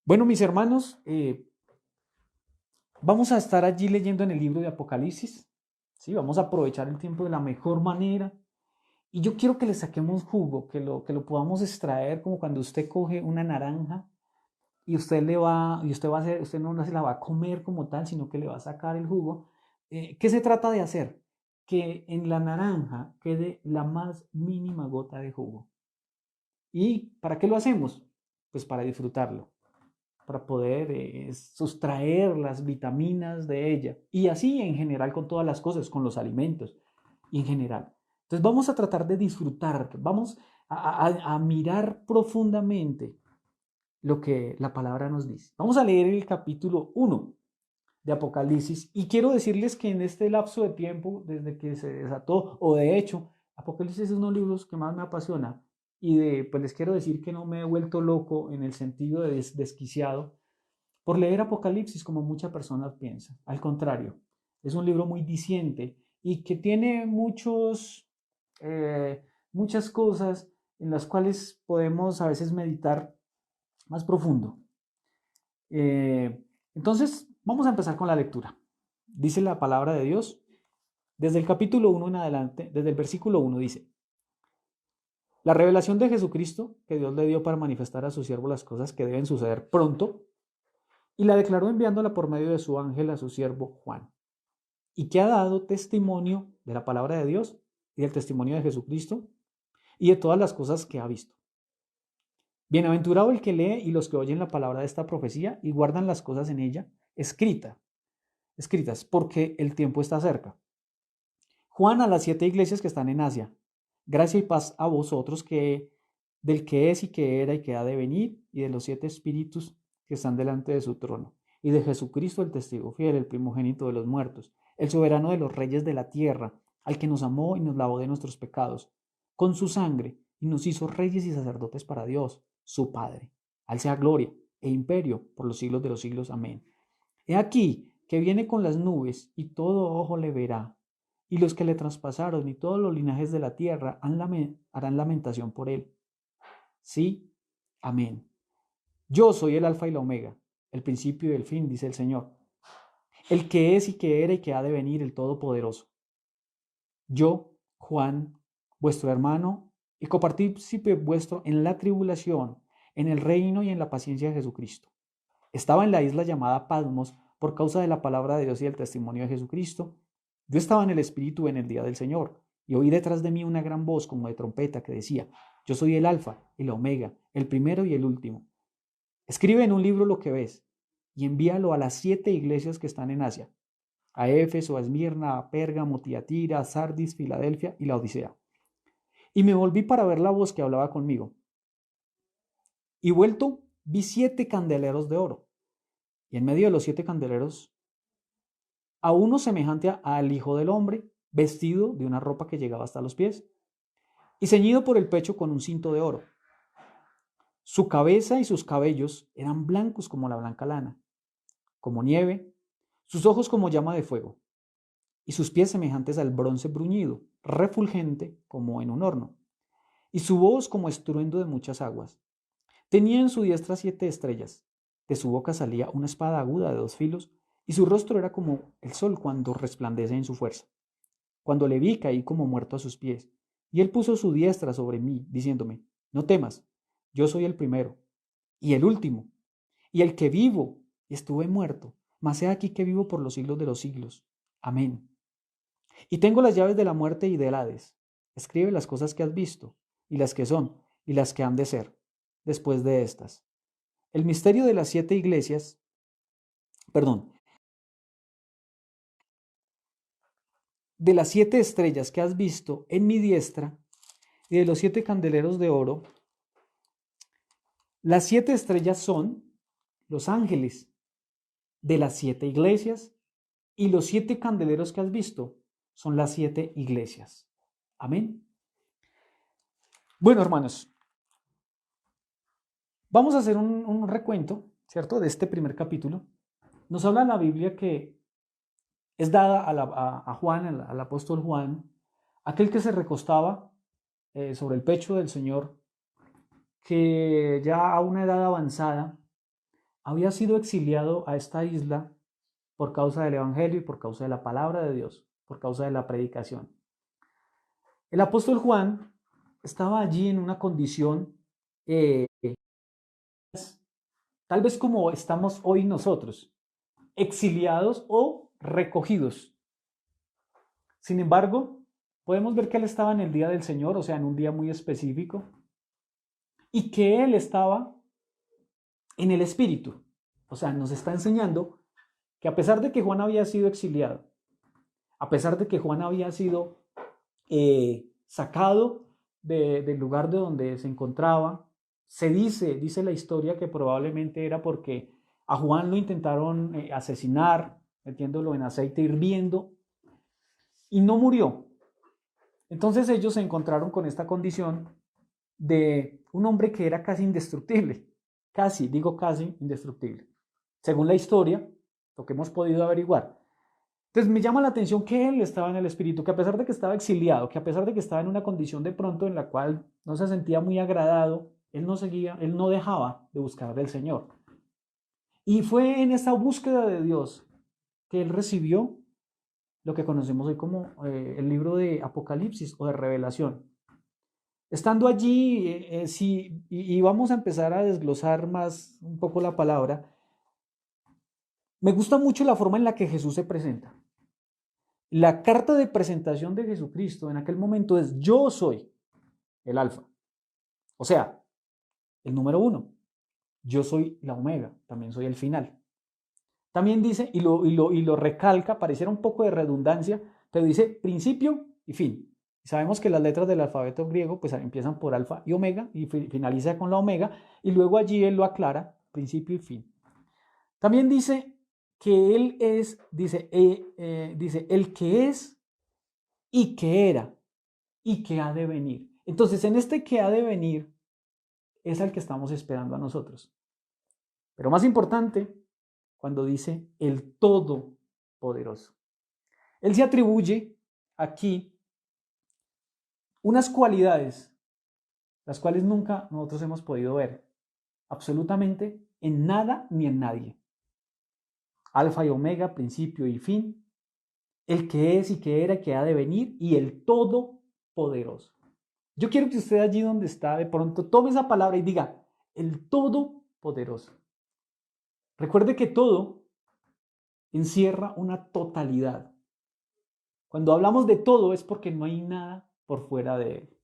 Bueno, mis hermanos, vamos a estar allí leyendo en el libro de Apocalipsis. ¿Sí? Vamos a aprovechar el tiempo de la mejor manera. Y yo quiero que le saquemos jugo, que lo podamos extraer como cuando usted coge una naranja y usted no se la va a comer como tal, sino que le va a sacar el jugo. ¿Qué se trata de hacer? Que en la naranja quede la más mínima gota de jugo. ¿Y para qué lo hacemos? Pues para disfrutarlo, para poder sustraer las vitaminas de ella. Y así en general con todas las cosas, con los alimentos y en general. Entonces vamos a tratar de disfrutar, vamos a mirar profundamente lo que la palabra nos dice. Vamos a leer el capítulo 1 de Apocalipsis y quiero decirles que en este lapso de tiempo, desde que se desató, o de hecho, Apocalipsis es uno de los libros que más me apasiona pues les quiero decir que no me he vuelto loco en el sentido de desquiciado por leer Apocalipsis como muchas personas piensan. Al contrario, es un libro muy diciente y que tiene muchas cosas en las cuales podemos a veces meditar más profundo. Entonces, vamos a empezar con la lectura. Dice la palabra de Dios, desde el capítulo 1 en adelante, desde el versículo 1 dice, la revelación de Jesucristo que Dios le dio para manifestar a su siervo las cosas que deben suceder pronto, y la declaró enviándola por medio de su ángel a su siervo Juan, y que ha dado testimonio de la palabra de Dios y del testimonio de Jesucristo y de todas las cosas que ha visto. Bienaventurado el que lee y los que oyen la palabra de esta profecía y guardan las cosas en ella escritas, porque el tiempo está cerca. Juan a las 7 iglesias que están en Asia, gracia y paz a vosotros del que es y que era y que ha de venir, y de los 7 espíritus que están delante de su trono, y de Jesucristo el testigo fiel, el primogénito de los muertos, el soberano de los reyes de la tierra, al que nos amó y nos lavó de nuestros pecados, con su sangre, y nos hizo reyes y sacerdotes para Dios, su Padre. Al sea gloria e imperio por los siglos de los siglos. Amén. He aquí que viene con las nubes, y todo ojo le verá, y los que le traspasaron y todos los linajes de la tierra harán lamentación por él. Sí, amén. Yo soy el alfa y la omega, el principio y el fin, dice el Señor, el que es y que era y que ha de venir, el Todopoderoso. Yo, Juan, vuestro hermano y copartícipe vuestro en la tribulación, en el reino y en la paciencia de Jesucristo. Estaba en la isla llamada Patmos por causa de la palabra de Dios y el testimonio de Jesucristo. Yo estaba en el Espíritu en el día del Señor y oí detrás de mí una gran voz como de trompeta que decía, yo soy el Alfa y la Omega, el primero y el último. Escribe en un libro lo que ves y envíalo a las 7 iglesias que están en Asia, a Éfeso, a Esmirna, a Pérgamo, Tiatira, Sardis, Filadelfia y la Odisea. Y me volví para ver la voz que hablaba conmigo. Y vuelto, vi 7 candeleros de oro. Y en medio de los 7 candeleros, a uno semejante al Hijo del Hombre, vestido de una ropa que llegaba hasta los pies, y ceñido por el pecho con un cinto de oro. Su cabeza y sus cabellos eran blancos como la blanca lana, como nieve, sus ojos como llama de fuego, y sus pies semejantes al bronce bruñido, refulgente como en un horno, y su voz como estruendo de muchas aguas. Tenía en su diestra 7 estrellas, de su boca salía una espada aguda de 2 filos, y su rostro era como el sol cuando resplandece en su fuerza. Cuando le vi, caí como muerto a sus pies, y él puso su diestra sobre mí, diciéndome, no temas, yo soy el primero, y el último, y el que vivo, y estuve muerto, mas he aquí que vivo por los siglos de los siglos. Amén. Y tengo las llaves de la muerte y del Hades. Escribe las cosas que has visto, y las que son, y las que han de ser, después de estas. El misterio de las 7 iglesias, perdón, de las 7 estrellas que has visto en mi diestra, y de los 7 candeleros de oro. Las 7 estrellas son los ángeles de las 7 iglesias, y los 7 candeleros que has visto son las 7 iglesias. Amén. Bueno, hermanos, vamos a hacer un recuento, ¿cierto? De este primer capítulo. Nos habla la Biblia que es dada a Juan, al apóstol Juan, aquel que se recostaba sobre el pecho del Señor, que ya a una edad avanzada había sido exiliado a esta isla por causa del Evangelio y por causa de la palabra de Dios, por causa de la predicación. El apóstol Juan estaba allí en una condición eh, tal vez como estamos hoy nosotros, exiliados o recogidos. Sin embargo, podemos ver que él estaba en el día del Señor, o sea, en un día muy específico, y que él estaba en el Espíritu. O sea, nos está enseñando que a pesar de que Juan había sido exiliado, a pesar de que Juan había sido sacado del lugar de donde se encontraba, dice la historia que probablemente era porque a Juan lo intentaron asesinar, metiéndolo en aceite hirviendo, y no murió. Entonces ellos se encontraron con esta condición de un hombre que era casi indestructible, digo casi indestructible, según la historia, lo que hemos podido averiguar. Entonces me llama la atención que él estaba en el Espíritu, que a pesar de que estaba exiliado, que a pesar de que estaba en una condición de pronto en la cual no se sentía muy agradado, él no dejaba de buscar del Señor. Y fue en esa búsqueda de Dios que él recibió lo que conocemos hoy como el libro de Apocalipsis o de Revelación. Estando allí, sí, y vamos a empezar a desglosar más un poco la palabra, me gusta mucho la forma en la que Jesús se presenta. La carta de presentación de Jesucristo en aquel momento es: yo soy el alfa, o sea, el número uno. Yo soy la omega, también soy el final. También dice, y lo recalca, pareciera un poco de redundancia, pero dice principio y fin. Sabemos que las letras del alfabeto griego pues empiezan por alfa y omega y finaliza con la omega, y luego allí él lo aclara, principio y fin. También dice que él es, dice el que es y que era y que ha de venir. Entonces, en este que ha de venir es al que estamos esperando a nosotros. Pero más importante, cuando dice el Todopoderoso. Él se atribuye aquí unas cualidades, las cuales nunca nosotros hemos podido ver, absolutamente en nada ni en nadie. Alfa y omega, principio y fin, el que es y que era y que ha de venir, y el Todopoderoso. Yo quiero que usted allí donde está, de pronto tome esa palabra y diga, el Todopoderoso. Recuerde que todo encierra una totalidad. Cuando hablamos de todo es porque no hay nada por fuera de él.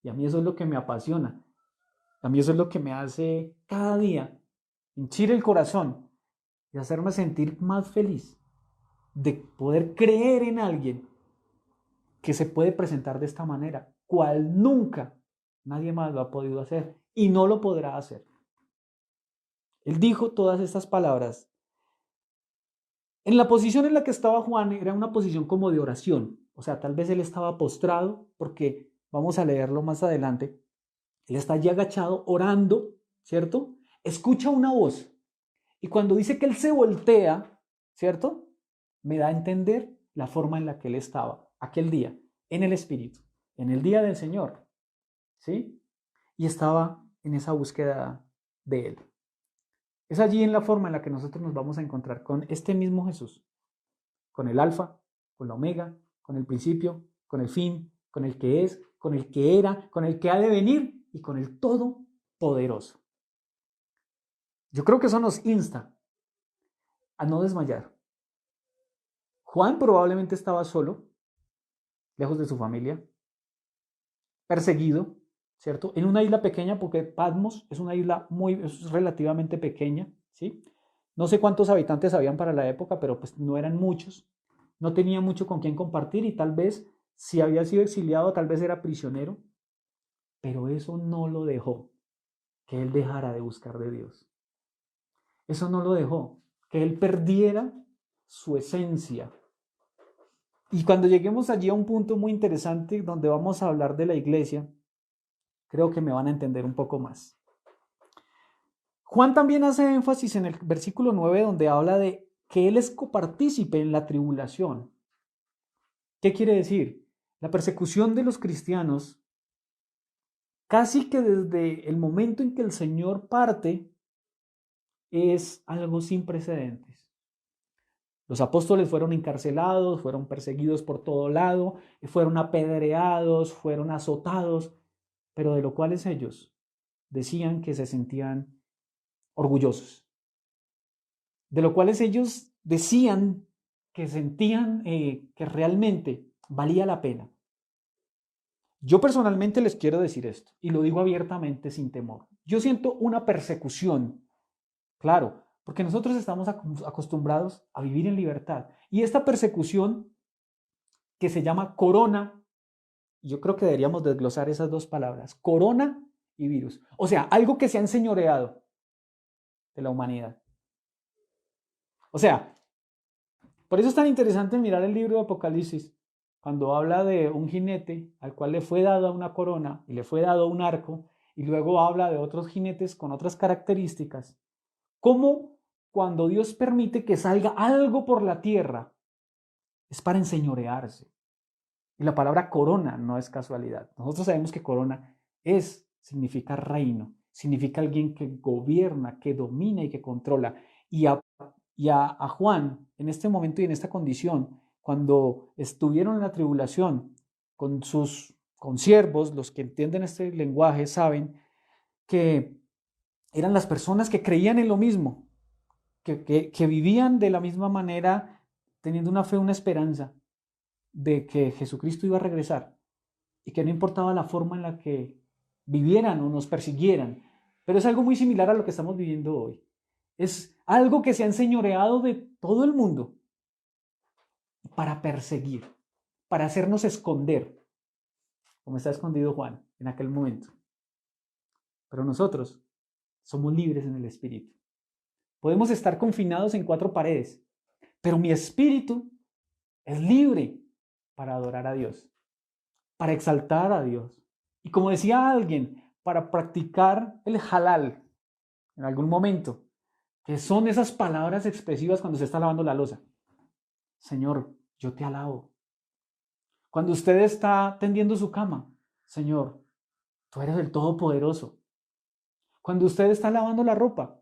Y a mí eso es lo que me apasiona. A mí eso es lo que me hace cada día hinchir el corazón y hacerme sentir más feliz de poder creer en alguien que se puede presentar de esta manera, cual nunca nadie más lo ha podido hacer y no lo podrá hacer. Él dijo todas estas palabras. En la posición en la que estaba Juan era una posición como de oración, o sea, tal vez él estaba postrado, porque vamos a leerlo más adelante. Él está allí agachado orando, ¿cierto? Escucha una voz y cuando dice que él se voltea, ¿cierto? Me da a entender la forma en la que él estaba aquel día, en el Espíritu, en el día del Señor, ¿sí? Y estaba en esa búsqueda de él. Es allí en la forma en la que nosotros nos vamos a encontrar con este mismo Jesús, con el alfa, con la omega, con el principio, con el fin, con el que es, con el que era, con el que ha de venir y con el todopoderoso. Yo creo que eso nos insta a no desmayar. Juan probablemente estaba solo, lejos de su familia, perseguido, ¿cierto? En una isla pequeña, porque Patmos es una isla es relativamente pequeña, ¿sí? No sé cuántos habitantes habían para la época, pero pues no eran muchos. No tenía mucho con quien compartir y tal vez si había sido exiliado, tal vez era prisionero, pero eso no lo dejó que él dejara de buscar de Dios. Eso no lo dejó que él perdiera su esencia. Y cuando lleguemos allí a un punto muy interesante donde vamos a hablar de la iglesia, creo que me van a entender un poco más. Juan también hace énfasis en el versículo 9 donde habla de que él es copartícipe en la tribulación. ¿Qué quiere decir? La persecución de los cristianos, casi que desde el momento en que el Señor parte, es algo sin precedentes. Los apóstoles fueron encarcelados, fueron perseguidos por todo lado, fueron apedreados, fueron azotados, pero de lo cuales ellos decían que se sentían orgullosos, de lo cuales ellos decían que sentían que realmente valía la pena. Yo personalmente les quiero decir esto, y lo digo abiertamente sin temor. Yo siento una persecución, claro, porque nosotros estamos acostumbrados a vivir en libertad. Y esta persecución que se llama corona, yo creo que deberíamos desglosar esas dos palabras, corona y virus. O sea, algo que se ha enseñoreado de la humanidad. O sea, por eso es tan interesante mirar el libro de Apocalipsis, cuando habla de un jinete al cual le fue dada una corona y le fue dado un arco, y luego habla de otros jinetes con otras características. Cómo cuando Dios permite que salga algo por la tierra, es para enseñorearse. Y la palabra corona no es casualidad. Nosotros sabemos que corona significa reino, significa alguien que gobierna, que domina y que controla. Y a Juan, en este momento y en esta condición, cuando estuvieron en la tribulación con sus consiervos, los que entienden este lenguaje saben que eran las personas que creían en lo mismo, que vivían de la misma manera, teniendo una fe, una esperanza de que Jesucristo iba a regresar y que no importaba la forma en la que vivieran o nos persiguieran. Pero es algo muy similar a lo que estamos viviendo hoy. Es algo que se ha enseñoreado de todo el mundo para perseguir, para hacernos esconder, como está escondido Juan en aquel momento. Pero nosotros somos libres en el Espíritu. Podemos estar confinados en 4 paredes, pero mi espíritu es libre para adorar a Dios, para exaltar a Dios. Y como decía alguien, para practicar el halal en algún momento, que son esas palabras expresivas cuando se está lavando la loza. Señor, yo te alabo. Cuando usted está tendiendo su cama, Señor, tú eres el Todopoderoso. Cuando usted está lavando la ropa,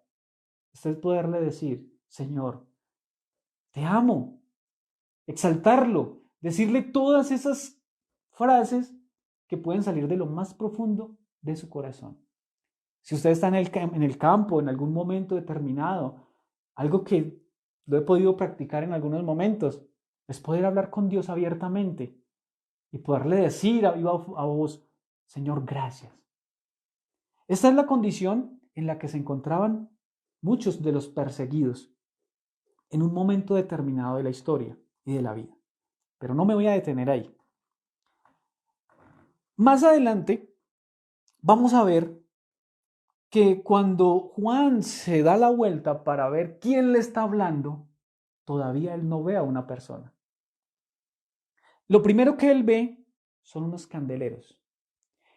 usted poderle decir, Señor, te amo. Exaltarlo, decirle todas esas frases que pueden salir de lo más profundo de su corazón. Si usted está en el campo en algún momento determinado, algo que lo he podido practicar en algunos momentos, es poder hablar con Dios abiertamente y poderle decir a viva voz, Señor, gracias. Esta es la condición en la que se encontraban muchos de los perseguidos en un momento determinado de la historia y de la vida. Pero no me voy a detener ahí. Más adelante vamos a ver que cuando Juan se da la vuelta para ver quién le está hablando, todavía él no ve a una persona. Lo primero que él ve son unos candeleros.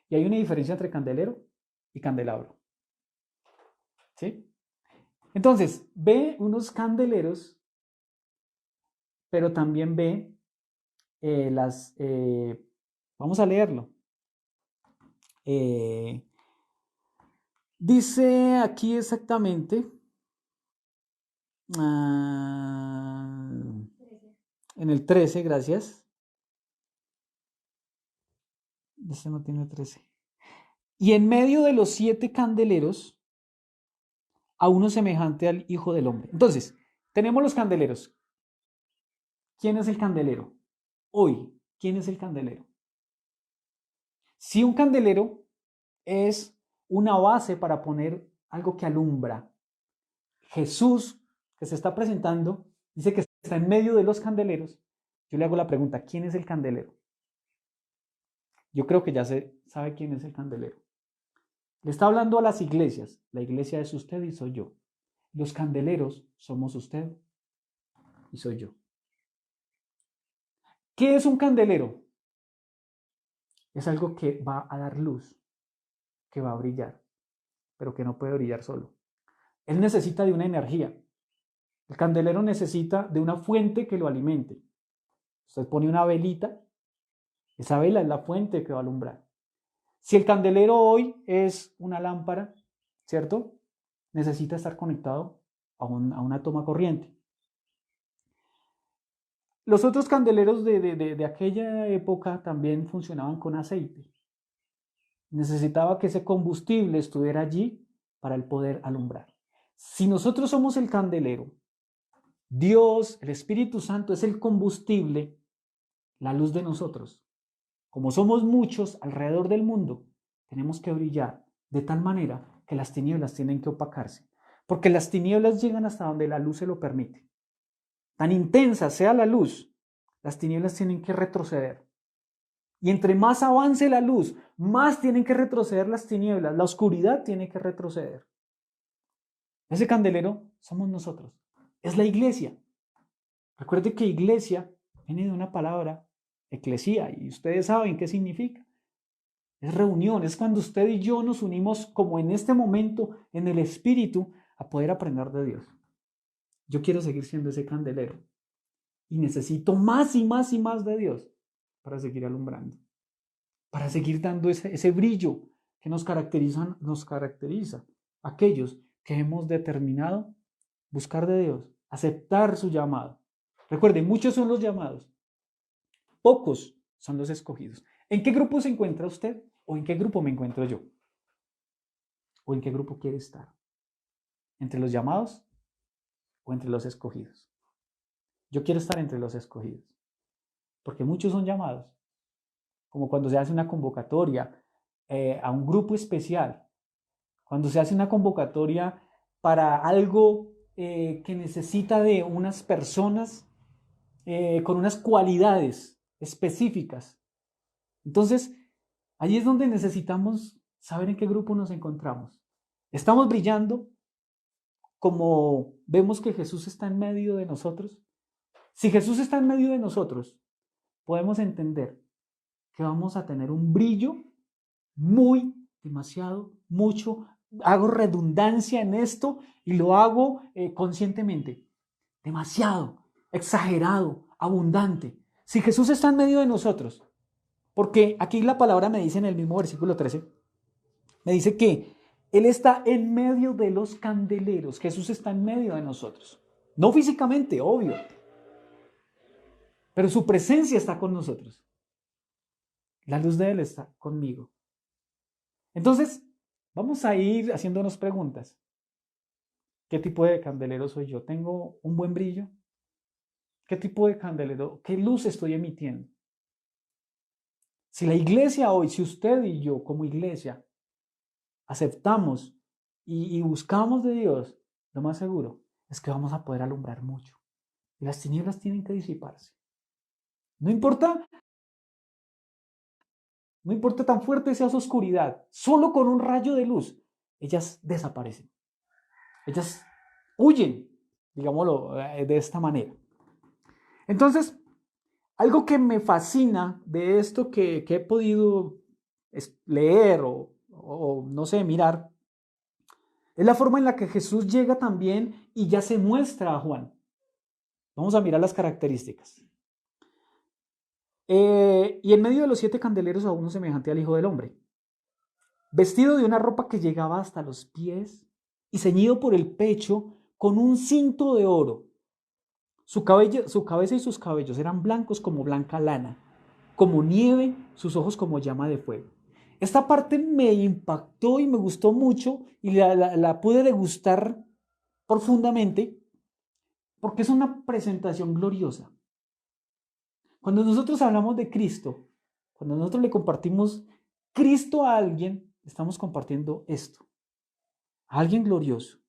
Y hay una diferencia entre candelero y candelabro. ¿Sí? Entonces, ve unos candeleros, pero también ve vamos a leerlo. Dice aquí exactamente, en el 13, gracias. Este no tiene 13. Y en medio de los 7 candeleros, a uno semejante al Hijo del Hombre. Entonces, tenemos los candeleros. ¿Quién es el candelero? Hoy, ¿quién es el candelero? Si un candelero es una base para poner algo que alumbra, Jesús, que se está presentando, dice que está en medio de los candeleros. Yo le hago la pregunta, ¿quién es el candelero? Yo creo que ya se sabe quién es el candelero. Le está hablando a las iglesias. La iglesia es usted y soy yo. Los candeleros somos usted y soy yo. ¿Qué es un candelero? Es algo que va a dar luz, que va a brillar, pero que no puede brillar solo. Él necesita de una energía. El candelero necesita de una fuente que lo alimente. Usted pone una velita, esa vela es la fuente que va a alumbrar. Si el candelero hoy es una lámpara, ¿cierto? Necesita estar conectado a una toma corriente. Los otros candeleros de aquella época también funcionaban con aceite. Necesitaba que ese combustible estuviera allí para el poder alumbrar. Si nosotros somos el candelero, Dios, el Espíritu Santo, es el combustible, la luz de nosotros. Como somos muchos alrededor del mundo, tenemos que brillar de tal manera que las tinieblas tienen que opacarse. Porque las tinieblas llegan hasta donde la luz se lo permite. Tan intensa sea la luz, las tinieblas tienen que retroceder. Y entre más avance la luz, más tienen que retroceder las tinieblas. La oscuridad tiene que retroceder. Ese candelero somos nosotros. Es la iglesia. Recuerde que iglesia viene de una palabra, eclesía, y ustedes saben qué significa. Es reunión, es cuando usted y yo nos unimos como en este momento en el Espíritu a poder aprender de Dios. Yo quiero seguir siendo ese candelero y necesito más y más y más de Dios para seguir alumbrando, para seguir dando ese brillo que nos caracteriza a aquellos que hemos determinado buscar de Dios, aceptar su llamado. Recuerden, muchos son los llamados, pocos son los escogidos. ¿En qué grupo se encuentra usted? ¿O en qué grupo me encuentro yo? ¿O en qué grupo quiere estar? ¿Entre los llamados o entre los escogidos? Yo quiero estar entre los escogidos, porque muchos son llamados, como cuando se hace una convocatoria a un grupo especial, cuando se hace una convocatoria para algo que necesita de unas personas con unas cualidades específicas. Entonces, ahí es donde necesitamos saber en qué grupo nos encontramos. ¿Estamos brillando como vemos que Jesús está en medio de nosotros? Si Jesús está en medio de nosotros, podemos entender que vamos a tener un brillo muy, demasiado, mucho. Hago redundancia en esto y lo hago conscientemente. Demasiado, exagerado, abundante. Si Jesús está en medio de nosotros, porque aquí la palabra me dice en el mismo versículo 13, me dice que Él está en medio de los candeleros. Jesús está en medio de nosotros. No físicamente, obvio, pero su presencia está con nosotros. La luz de Él está conmigo. Entonces, vamos a ir haciéndonos preguntas. ¿Qué tipo de candelero soy yo? ¿Tengo un buen brillo? ¿Qué tipo de candelero? ¿Qué luz estoy emitiendo? Si la iglesia hoy, si usted y yo como iglesia aceptamos y buscamos de Dios, lo más seguro es que vamos a poder alumbrar mucho. Y las tinieblas tienen que disiparse. No importa, no importa tan fuerte sea su oscuridad, solo con un rayo de luz, ellas desaparecen. Ellas huyen, digámoslo de esta manera. Entonces, algo que me fascina de esto que he podido leer o no sé, mirar, es la forma en la que Jesús llega también y ya se muestra a Juan. Vamos a mirar las características. Y en medio de los 7 candeleros a uno semejante al Hijo del Hombre, vestido de una ropa que llegaba hasta los pies y ceñido por el pecho con un cinto de oro. Su cabeza y sus cabellos eran blancos como blanca lana, como nieve, sus ojos como llama de fuego. Esta parte me impactó y me gustó mucho y la pude degustar profundamente porque es una presentación gloriosa. Cuando nosotros hablamos de Cristo, cuando nosotros le compartimos Cristo a alguien, estamos compartiendo esto, a alguien glorioso,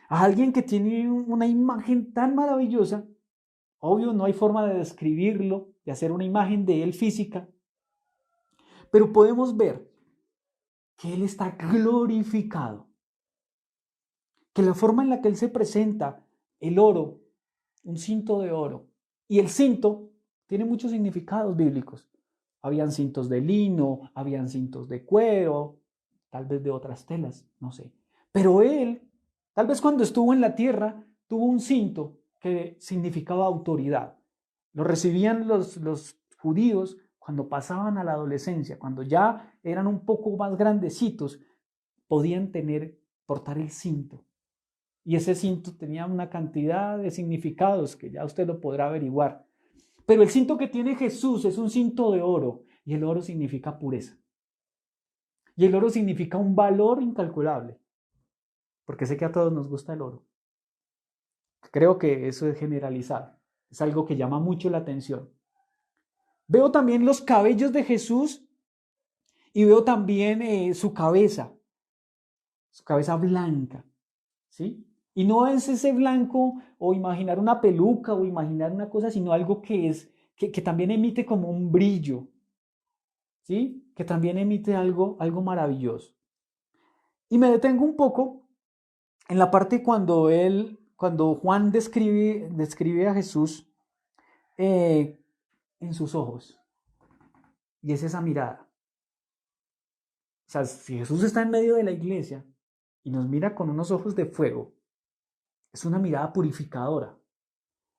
a alguien que tiene una imagen tan maravillosa. Obvio, no hay forma de describirlo, de hacer una imagen de él física, pero podemos ver que él está glorificado, que la forma en la que él se presenta, el oro, un cinto de oro, y el cinto tiene muchos significados bíblicos. Habían cintos de lino, habían cintos de cuero, tal vez de otras telas, no sé. Pero él, tal vez cuando estuvo en la tierra, tuvo un cinto que significaba autoridad. Lo recibían los judíos cuando pasaban a la adolescencia, cuando ya eran un poco más grandecitos, podían portar el cinto. Y ese cinto tenía una cantidad de significados que ya usted lo podrá averiguar. Pero el cinto que tiene Jesús es un cinto de oro, y el oro significa pureza. Y el oro significa un valor incalculable, porque sé que a todos nos gusta el oro. Creo que eso es generalizado, es algo que llama mucho la atención. Veo también los cabellos de Jesús y veo también su cabeza blanca, ¿sí? Y no es ese blanco o imaginar una peluca o imaginar una cosa, sino algo que también emite como un brillo, ¿sí? Que también emite algo maravilloso. Y me detengo un poco en la parte cuando Juan describe a Jesús eh, en sus ojos. Y es esa mirada. O sea, si Jesús está en medio de la iglesia y nos mira con unos ojos de fuego, es una mirada purificadora.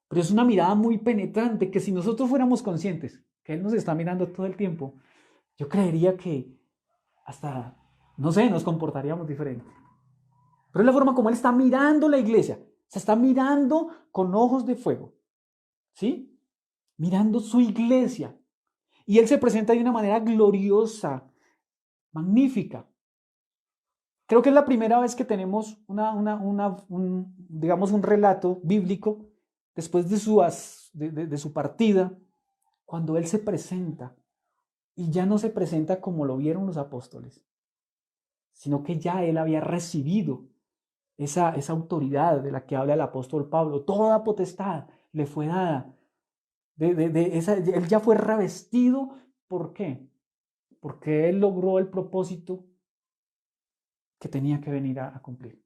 Pero es una mirada muy penetrante que si nosotros fuéramos conscientes que Él nos está mirando todo el tiempo, yo creería que hasta, no sé, nos comportaríamos diferente. Pero es la forma como Él está mirando la iglesia. Se está mirando con ojos de fuego. ¿Sí? Mirando su iglesia. Y Él se presenta de una manera gloriosa, magnífica. Creo que es la primera vez que tenemos digamos, un relato bíblico después de su partida, cuando Él se presenta y ya no se presenta como lo vieron los apóstoles, sino que ya Él había recibido esa autoridad de la que habla el apóstol Pablo. Toda potestad le fue dada. Él ya fue revestido. ¿Por qué? Porque Él logró el propósito que tenía que venir a cumplir.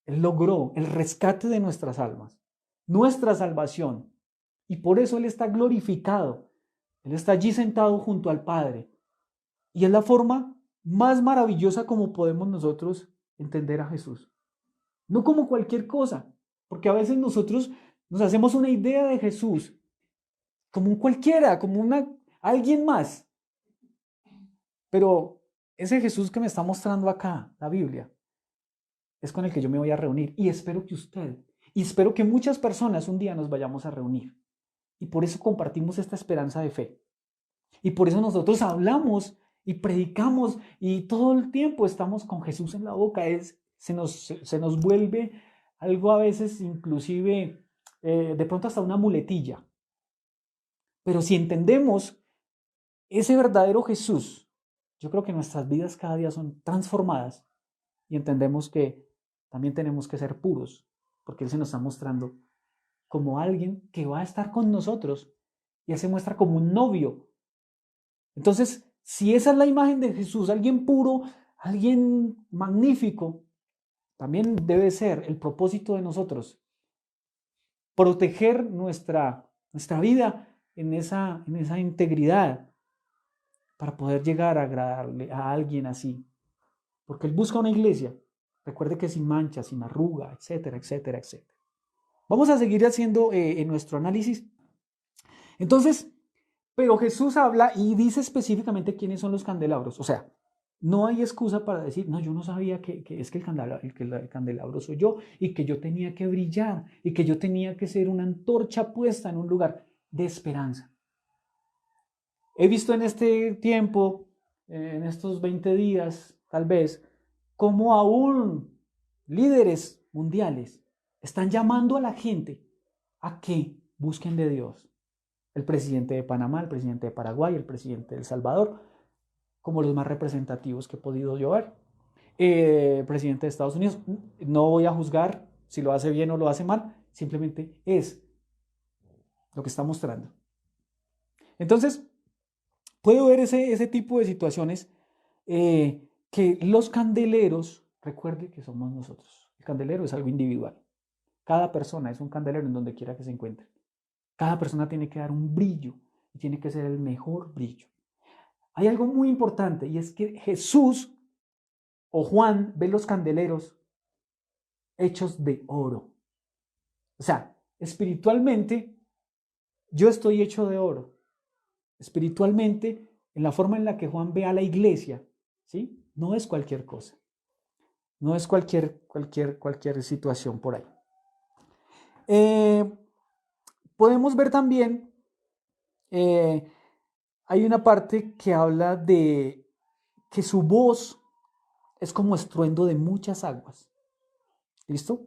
Él logró el rescate de nuestras almas, nuestra salvación. Y por eso Él está glorificado. Él está allí sentado junto al Padre. Y es la forma más maravillosa como podemos nosotros entender a Jesús. No como cualquier cosa, porque a veces nosotros nos hacemos una idea de Jesús como un cualquiera, como alguien más. Pero ese Jesús que me está mostrando acá, la Biblia, es con el que yo me voy a reunir. Y espero que usted, y espero que muchas personas un día nos vayamos a reunir. Y por eso compartimos esta esperanza de fe. Y por eso nosotros hablamos y predicamos y todo el tiempo estamos con Jesús en la boca. Se nos vuelve algo a veces inclusive, de pronto hasta una muletilla. Pero si entendemos ese verdadero Jesús, yo creo que nuestras vidas cada día son transformadas y entendemos que también tenemos que ser puros, porque Él se nos está mostrando como alguien que va a estar con nosotros y Él se muestra como un novio. Entonces, si esa es la imagen de Jesús, alguien puro, alguien magnífico, también debe ser el propósito de nosotros, proteger nuestra vida en esa integridad para poder llegar a agradarle a alguien así. Porque Él busca una iglesia, recuerde que sin mancha, sin arruga, etcétera, etcétera, etcétera. Vamos a seguir haciendo en nuestro análisis. Entonces, pero Jesús habla y dice específicamente quiénes son los candelabros. O sea, no hay excusa para decir, no, yo no sabía que es que el candelabro soy yo y que yo tenía que brillar y que yo tenía que ser una antorcha puesta en un lugar de esperanza. He visto en este tiempo, en estos 20 días, tal vez, cómo aún líderes mundiales están llamando a la gente a que busquen de Dios. El presidente de Panamá, el presidente de Paraguay, el presidente de El Salvador, como los más representativos que he podido yo ver. El presidente de Estados Unidos, no voy a juzgar si lo hace bien o lo hace mal, simplemente es lo que está mostrando. Entonces, puedo ver ese tipo de situaciones que los candeleros, recuerde que somos nosotros. El candelero es algo individual. Cada persona es un candelero en donde quiera que se encuentre. Cada persona tiene que dar un brillo y tiene que ser el mejor brillo. Hay algo muy importante y es que Jesús o Juan ve los candeleros hechos de oro. O sea, espiritualmente yo estoy hecho de oro. Espiritualmente, en la forma en la que Juan ve a la iglesia, ¿sí? No es cualquier cosa. No es cualquier situación por ahí. Podemos ver también, hay una parte que habla de que su voz es como estruendo de muchas aguas. ¿Listo?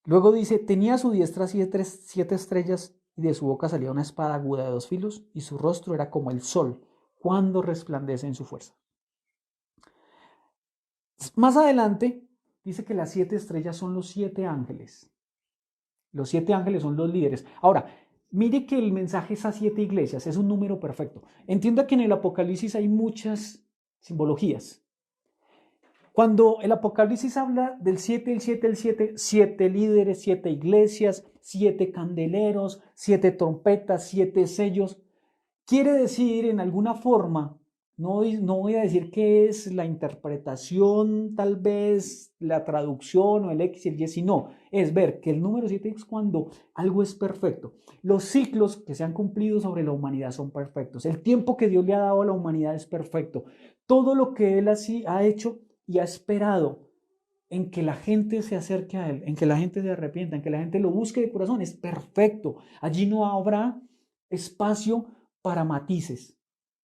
Luego dice, tenía a su diestra siete estrellas y de su boca salía una espada aguda de 2 filos y su rostro era como el sol cuando resplandece en su fuerza. Más adelante dice que las 7 estrellas son los 7 ángeles. Los 7 ángeles son los líderes. Ahora, mire que el mensaje es a 7 iglesias, es un número perfecto. Entienda que en el Apocalipsis hay muchas simbologías. Cuando el Apocalipsis habla del 7, el 7, el 7, 7 líderes, 7 iglesias, 7 candeleros, 7 trompetas, 7 sellos, quiere decir en alguna forma, no voy a decir que es la interpretación, tal vez la traducción o el X y el Y, sino es ver que el número 7 es cuando algo es perfecto. Los ciclos que se han cumplido sobre la humanidad son perfectos. El tiempo que Dios le ha dado a la humanidad es perfecto. Todo lo que Él así ha hecho y ha esperado en que la gente se acerque a Él, en que la gente se arrepienta, en que la gente lo busque de corazón, es perfecto. Allí no habrá espacio para matices,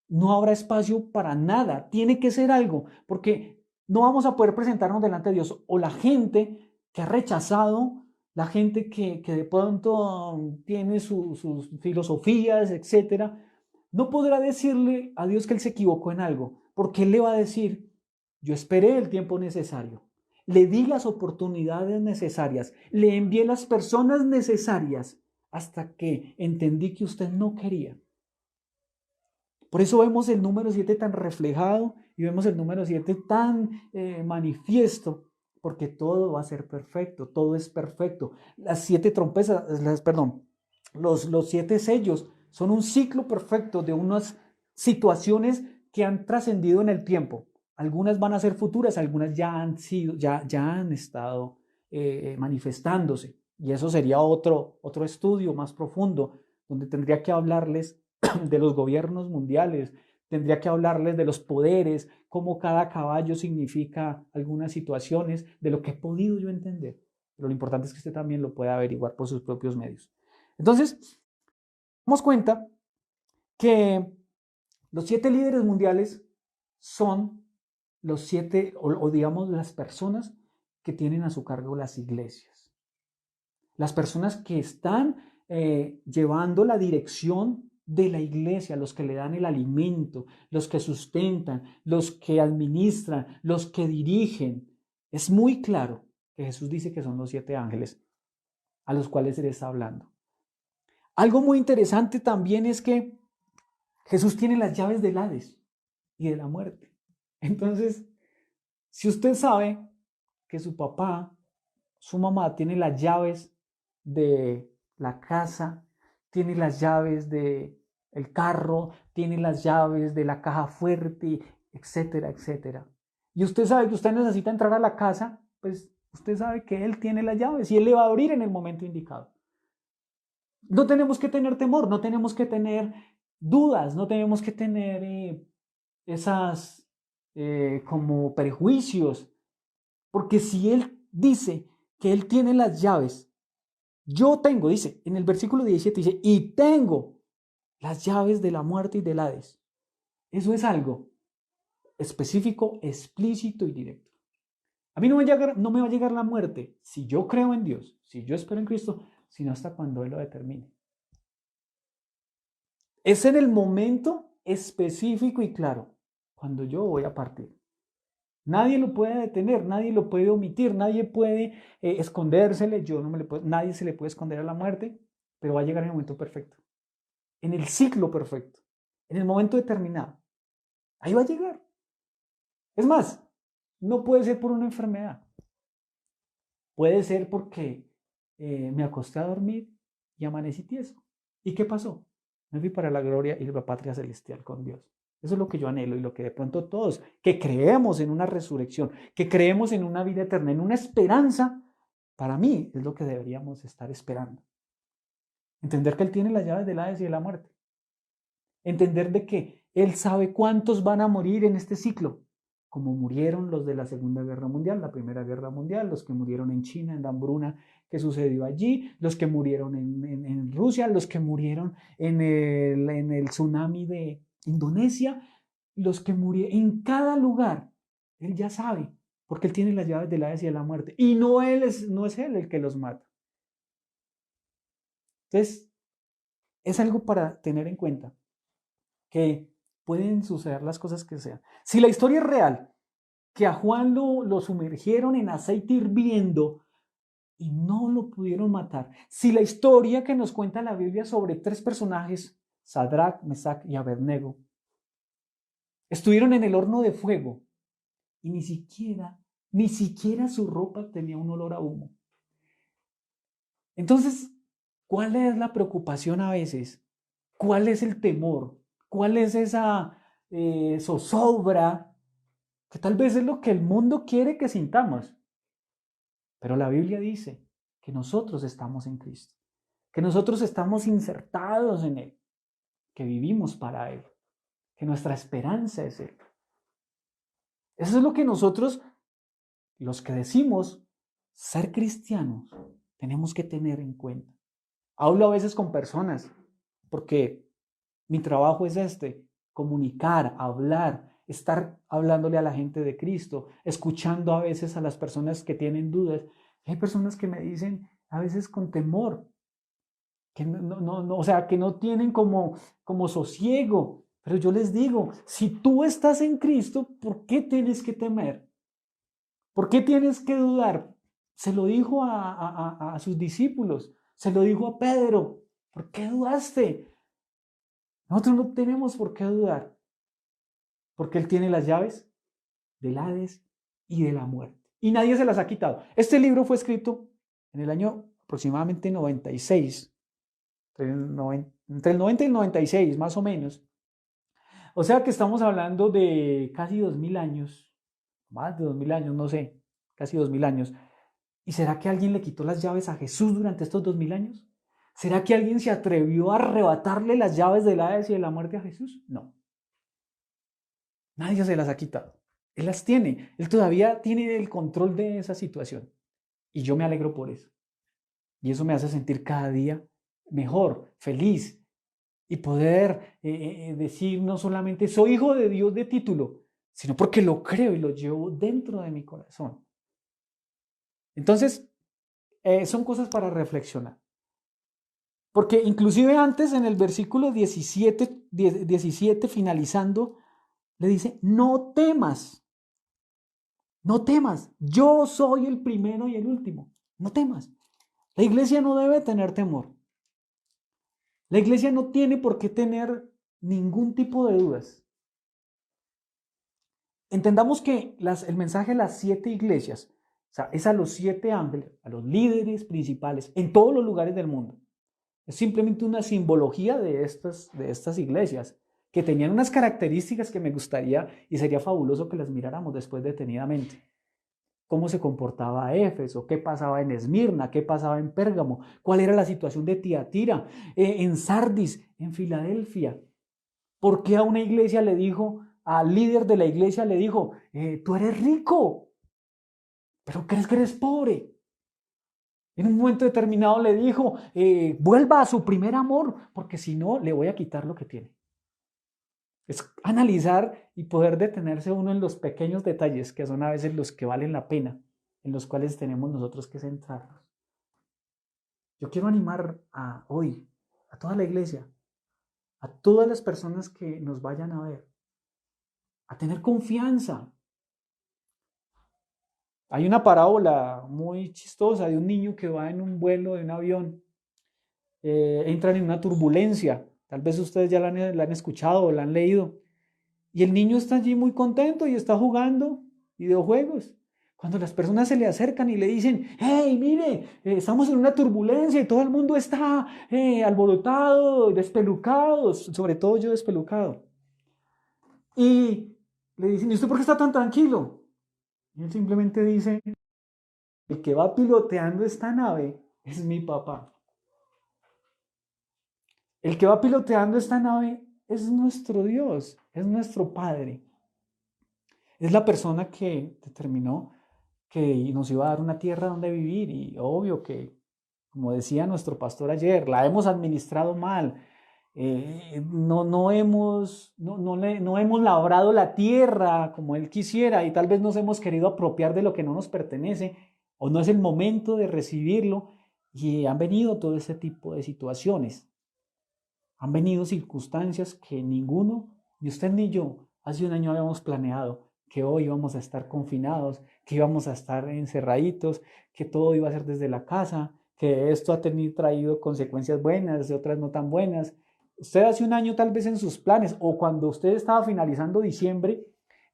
no habrá espacio para nada, tiene que ser algo, porque no vamos a poder presentarnos delante de Dios o la gente que ha rechazado, la gente que de pronto tiene sus filosofías, etcétera, no podrá decirle a Dios que Él se equivocó en algo, porque Él le va a decir, yo esperé el tiempo necesario, le di las oportunidades necesarias, le envié las personas necesarias hasta que entendí que usted no quería. Por eso vemos el número 7 tan reflejado y vemos el número 7 tan manifiesto, porque todo va a ser perfecto, todo es perfecto. Las 7 trompetas, los 7 sellos son un ciclo perfecto de unas situaciones que han trascendido en el tiempo. Algunas van a ser futuras, algunas ya han sido, ya han estado manifestándose. Y eso sería otro estudio más profundo, donde tendría que hablarles de los gobiernos mundiales, tendría que hablarles de los poderes, cómo cada caballo significa algunas situaciones, de lo que he podido yo entender. Pero lo importante es que usted también lo pueda averiguar por sus propios medios. Entonces, damos cuenta que los 7 líderes mundiales son los 7, o digamos, las personas que tienen a su cargo las iglesias. Las personas que están llevando la dirección de la iglesia, los que le dan el alimento, los que sustentan, los que administran, los que dirigen. Es muy claro que Jesús dice que son los 7 ángeles a los cuales se le está hablando. Algo muy interesante también es que Jesús tiene las llaves del Hades y de la muerte. Entonces, si usted sabe que su papá, su mamá tiene las llaves de la casa, tiene las llaves de el carro, tiene las llaves de la caja fuerte, etcétera, etcétera. Y usted sabe que usted necesita entrar a la casa, pues usted sabe que él tiene las llaves y él le va a abrir en el momento indicado. No tenemos que tener temor, no tenemos que tener dudas, no tenemos que tener esas como prejuicios, porque si él dice que él tiene las llaves, yo tengo, dice, en el versículo 17 dice, y tengo las llaves de la muerte y del Hades. Eso es algo específico, explícito y directo. A mí no me va a llegar la muerte si yo creo en Dios, si yo espero en Cristo, sino hasta cuando Él lo determine. Es en el momento específico y claro, cuando yo voy a partir. Nadie lo puede detener, nadie lo puede omitir, nadie puede escondérsele, nadie se le puede esconder a la muerte, pero va a llegar en el momento perfecto, en el ciclo perfecto, en el momento determinado. Ahí va a llegar. Es más, no puede ser por una enfermedad, puede ser porque me acosté a dormir y amanecí tieso. ¿Y qué pasó? Me fui para la gloria y la patria celestial con Dios. Eso es lo que yo anhelo y lo que de pronto todos, que creemos en una resurrección, que creemos en una vida eterna, en una esperanza, para mí es lo que deberíamos estar esperando. Entender que Él tiene las llaves del Hades y de la muerte. Entender de que Él sabe cuántos van a morir en este ciclo. como murieron los de la Segunda Guerra Mundial, la Primera Guerra Mundial, los que murieron en China, en la hambruna que sucedió allí, los que murieron en Rusia, los que murieron en el tsunami de Indonesia, los que murieron en cada lugar. Él ya sabe, porque Él tiene las llaves del Hades y de la muerte. Y no es Él el que los mata. Entonces, es algo para tener en cuenta, que pueden suceder las cosas que sean. Si la historia es real, que a Juan lo sumergieron en aceite hirviendo y no lo pudieron matar. Si la historia que nos cuenta la Biblia sobre 3 personajes, Sadrach, Mesach y Abednego, estuvieron en el horno de fuego y ni siquiera su ropa tenía un olor a humo. Entonces, ¿cuál es la preocupación a veces? ¿Cuál es el temor? ¿Cuál es esa zozobra? Que tal vez es lo que el mundo quiere que sintamos. Pero la Biblia dice que nosotros estamos en Cristo, que nosotros estamos insertados en Él, que vivimos para Él, que nuestra esperanza es Él. Eso es lo que nosotros, los que decimos ser cristianos, tenemos que tener en cuenta. Hablo a veces con personas, porque mi trabajo es comunicar, hablar, estar hablándole a la gente de Cristo, escuchando a veces a las personas que tienen dudas. Hay personas que me dicen a veces con temor, que o sea, que no tienen como sosiego. Pero yo les digo, si tú estás en Cristo, ¿por qué tienes que temer? ¿Por qué tienes que dudar? Se lo dijo a sus discípulos, se lo dijo a Pedro. ¿Por qué dudaste? Nosotros no tenemos por qué dudar, porque Él tiene las llaves del Hades y de la muerte. Y nadie se las ha quitado. Este libro fue escrito en el año aproximadamente 96, entre el 90 y el 96, más o menos. O sea que estamos hablando de casi 2000 años, más de 2000 años, no sé, casi 2000 años. ¿Y será que alguien le quitó las llaves a Jesús durante estos 2000 años? ¿Será que alguien se atrevió a arrebatarle las llaves del Hades y de la muerte a Jesús? No. Nadie se las ha quitado. Él las tiene. Él todavía tiene el control de esa situación. Y yo me alegro por eso. Y eso me hace sentir cada día mejor, feliz. Y poder decir no solamente soy hijo de Dios de título, sino porque lo creo y lo llevo dentro de mi corazón. Entonces, son cosas para reflexionar. Porque inclusive antes en el versículo 17 finalizando, le dice, no temas, no temas, yo soy el primero y el último, no temas. La iglesia no debe tener temor. La iglesia no tiene por qué tener ningún tipo de dudas. Entendamos que el mensaje de las 7 iglesias, o sea, es a los 7 ángeles, a los líderes principales en todos los lugares del mundo. Es simplemente una simbología de estas iglesias que tenían unas características que me gustaría y sería fabuloso que las miráramos después detenidamente. Cómo se comportaba Éfeso, qué pasaba en Esmirna, qué pasaba en Pérgamo, cuál era la situación de Tiatira, en Sardis, en Filadelfia. ¿Por qué a una iglesia le dijo, al líder de la iglesia le dijo, tú eres rico, pero crees que eres pobre? En un momento determinado le dijo, vuelva a su primer amor, porque si no, le voy a quitar lo que tiene. Es analizar y poder detenerse uno en los pequeños detalles, que son a veces los que valen la pena, en los cuales tenemos nosotros que centrarnos. Yo quiero animar hoy a toda la iglesia, a todas las personas que nos vayan a ver, a tener confianza. Hay una parábola muy chistosa de un niño que va en un vuelo de un avión, entran en una turbulencia, tal vez ustedes ya la han escuchado o la han leído, y el niño está allí muy contento y está jugando videojuegos. Cuando las personas se le acercan y le dicen, hey, mire, estamos en una turbulencia y todo el mundo está alborotado, despelucado, sobre todo yo despelucado. Y le dicen, ¿y usted por qué está tan tranquilo? Y él simplemente dice, el que va piloteando esta nave es mi papá. El que va piloteando esta nave es nuestro Dios, es nuestro Padre. Es la persona que determinó que nos iba a dar una tierra donde vivir y obvio que, como decía nuestro pastor ayer, la hemos administrado mal. No hemos labrado la tierra como Él quisiera y tal vez nos hemos querido apropiar de lo que no nos pertenece o no es el momento de recibirlo y han venido todo ese tipo de situaciones. Han venido circunstancias que ninguno, ni usted ni yo, hace un año habíamos planeado que hoy íbamos a estar confinados, que íbamos a estar encerraditos, que todo iba a ser desde la casa, que esto ha traído consecuencias buenas y otras no tan buenas. Usted hace un año tal vez en sus planes o cuando usted estaba finalizando diciembre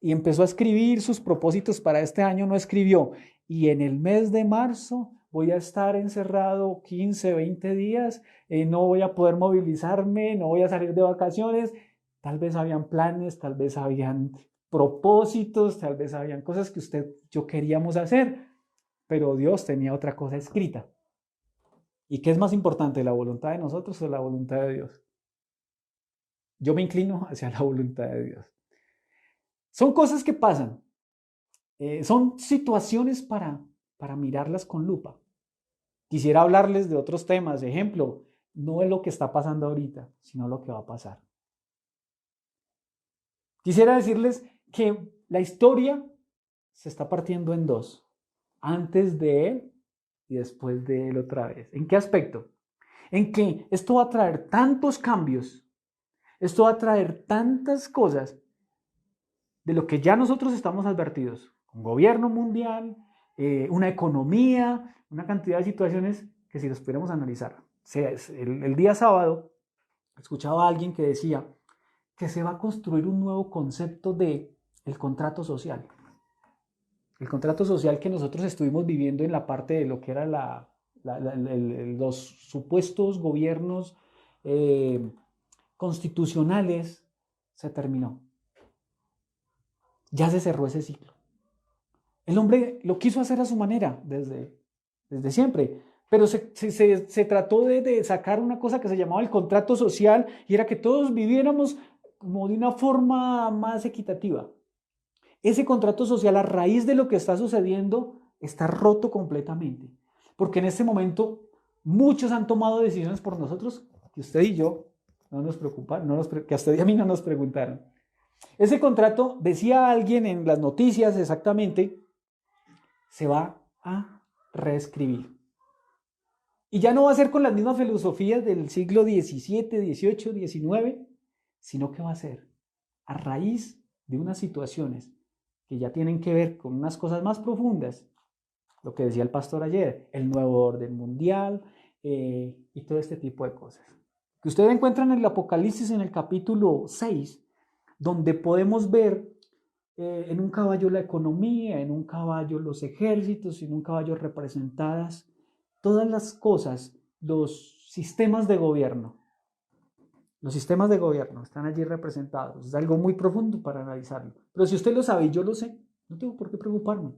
y empezó a escribir sus propósitos para este año, no escribió. Y en el mes de marzo voy a estar encerrado 15, 20 días, no voy a poder movilizarme, no voy a salir de vacaciones. Tal vez habían planes, tal vez habían propósitos, tal vez habían cosas que yo queríamos hacer, pero Dios tenía otra cosa escrita. ¿Y qué es más importante, la voluntad de nosotros o la voluntad de Dios? Yo me inclino hacia la voluntad de Dios. Son cosas que pasan, son situaciones para mirarlas con lupa. Quisiera hablarles de otros temas, ejemplo, no es lo que está pasando ahorita, sino lo que va a pasar. Quisiera decirles que la historia se está partiendo en dos, antes de Él y después de Él otra vez. ¿En qué aspecto? En que esto va a traer tantos cambios, esto va a traer tantas cosas de lo que ya nosotros estamos advertidos, un gobierno mundial, una economía, una cantidad de situaciones que si los pudiéramos analizar. El día sábado escuchaba a alguien que decía que se va a construir un nuevo concepto de el contrato social. El contrato social que nosotros estuvimos viviendo en la parte de lo que era los supuestos gobiernos constitucionales, se terminó. Ya se cerró ese ciclo. El hombre lo quiso hacer a su manera desde siempre, pero se trató de sacar una cosa que se llamaba el contrato social y era que todos viviéramos como de una forma más equitativa. Ese contrato social a raíz de lo que está sucediendo está roto completamente, porque en este momento muchos han tomado decisiones por nosotros que usted y yo no nos preocupan, que a usted y a mí no nos preguntaron. Ese contrato, decía alguien en las noticias exactamente, se va a reescribir. Y ya no va a ser con las mismas filosofías del siglo XVII, XVIII, XIX, sino que va a ser a raíz de unas situaciones que ya tienen que ver con unas cosas más profundas, lo que decía el pastor ayer, el nuevo orden mundial y todo este tipo de cosas. Que ustedes encuentran en el Apocalipsis en el capítulo 6, donde podemos ver en un caballo la economía, en un caballo los ejércitos, en un caballo representadas todas las cosas, los sistemas de gobierno. Los sistemas de gobierno están allí representados. Es algo muy profundo para analizarlo. Pero si usted lo sabe y yo lo sé, no tengo por qué preocuparme.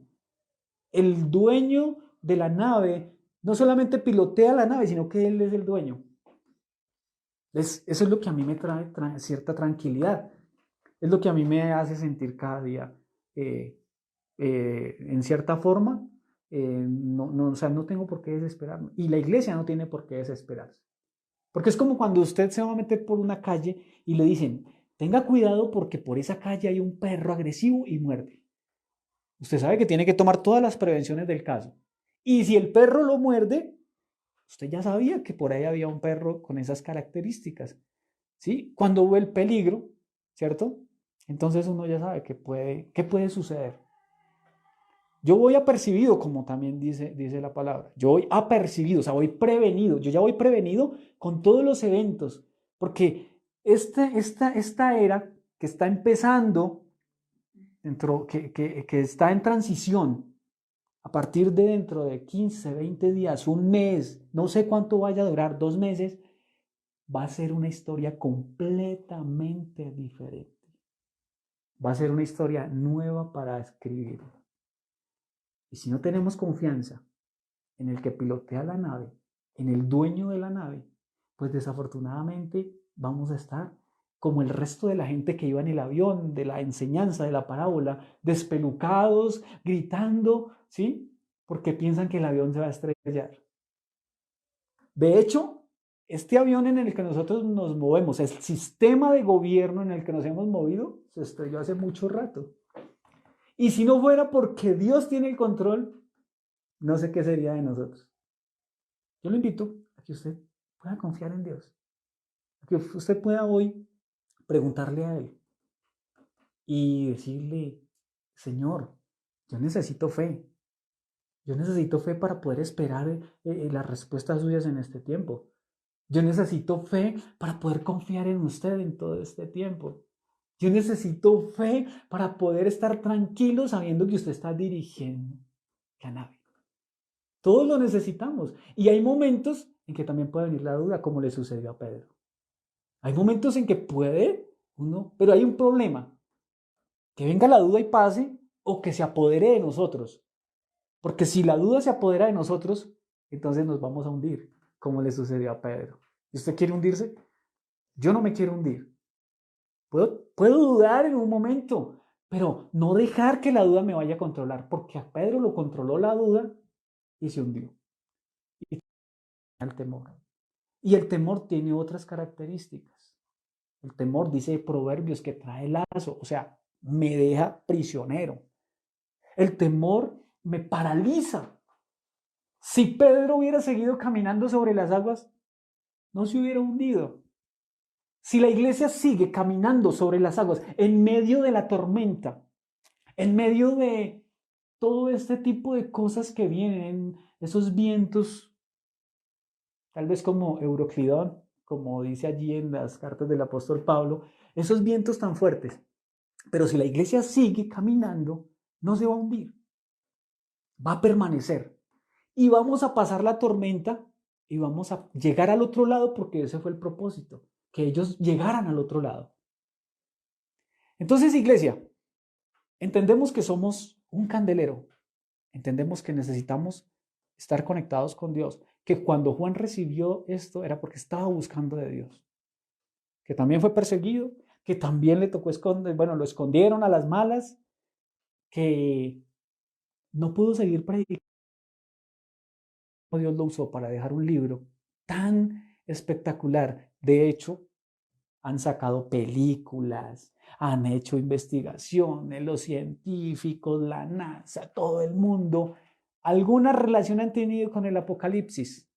El dueño de la nave no solamente pilotea la nave, sino que él es el dueño. Eso es lo que a mí me trae cierta tranquilidad. Es lo que a mí me hace sentir cada día, en cierta forma, o sea, no tengo por qué desesperarme. Y la iglesia no tiene por qué desesperarse. Porque es como cuando usted se va a meter por una calle y le dicen, tenga cuidado porque por esa calle hay un perro agresivo y muerde. Usted sabe que tiene que tomar todas las prevenciones del caso. Y si el perro lo muerde, usted ya sabía que por ahí había un perro con esas características. ¿Sí? Cuando hubo el peligro, ¿cierto? Entonces uno ya sabe qué puede suceder. Yo voy apercibido, como también dice la palabra. Yo voy apercibido, o sea, voy prevenido. Yo ya voy prevenido con todos los eventos. Porque esta era que está empezando, que está en transición, a partir de dentro de 15, 20 días, un mes, no sé cuánto vaya a durar, 2 meses, va a ser una historia completamente diferente. Va a ser una historia nueva para escribir. Y si no tenemos confianza en el que pilotea la nave, en el dueño de la nave, pues desafortunadamente vamos a estar como el resto de la gente que iba en el avión, de la enseñanza, de la parábola, despelucados, gritando, ¿sí? Porque piensan que el avión se va a estrellar. De hecho, este avión en el que nosotros nos movemos, el sistema de gobierno en el que nos hemos movido, se estrelló hace mucho rato. Y si no fuera porque Dios tiene el control, no sé qué sería de nosotros. Yo lo invito a que usted pueda confiar en Dios, a que usted pueda hoy preguntarle a Él y decirle, Señor, yo necesito fe. Yo necesito fe para poder esperar las respuestas suyas en este tiempo. Yo necesito fe para poder confiar en usted en todo este tiempo. Yo necesito fe para poder estar tranquilo sabiendo que usted está dirigiendo la nave. Todos lo necesitamos. Y hay momentos en que también puede venir la duda, como le sucedió a Pedro. Hay momentos en que puede uno, pero hay un problema. Que venga la duda y pase, o que se apodere de nosotros. Porque si la duda se apodera de nosotros, entonces nos vamos a hundir, como le sucedió a Pedro. ¿Y usted quiere hundirse? Yo no me quiero hundir. Puedo dudar en un momento, pero no dejar que la duda me vaya a controlar, porque a Pedro lo controló la duda y se hundió. Y el temor. Y el temor tiene otras características. El temor, dice Proverbios, que trae lazo, o sea, me deja prisionero. El temor me paraliza. Si Pedro hubiera seguido caminando sobre las aguas, no se hubiera hundido. Si la iglesia sigue caminando sobre las aguas en medio de la tormenta, en medio de todo este tipo de cosas que vienen, esos vientos, tal vez como Euroclidón, como dice allí en las cartas del apóstol Pablo, esos vientos tan fuertes. Pero si la iglesia sigue caminando, no se va a hundir, va a permanecer. Y vamos a pasar la tormenta y vamos a llegar al otro lado porque ese fue el propósito, que ellos llegaran al otro lado. Entonces, iglesia, entendemos que somos un candelero, entendemos que necesitamos estar conectados con Dios, que cuando Juan recibió esto era porque estaba buscando de Dios, que también fue perseguido, que también le tocó esconder, bueno, lo escondieron a las malas, que no pudo seguir predicando. Dios lo usó para dejar un libro tan espectacular. De hecho, han sacado películas, han hecho investigaciones, los científicos, la NASA, todo el mundo, alguna relación han tenido con el Apocalipsis.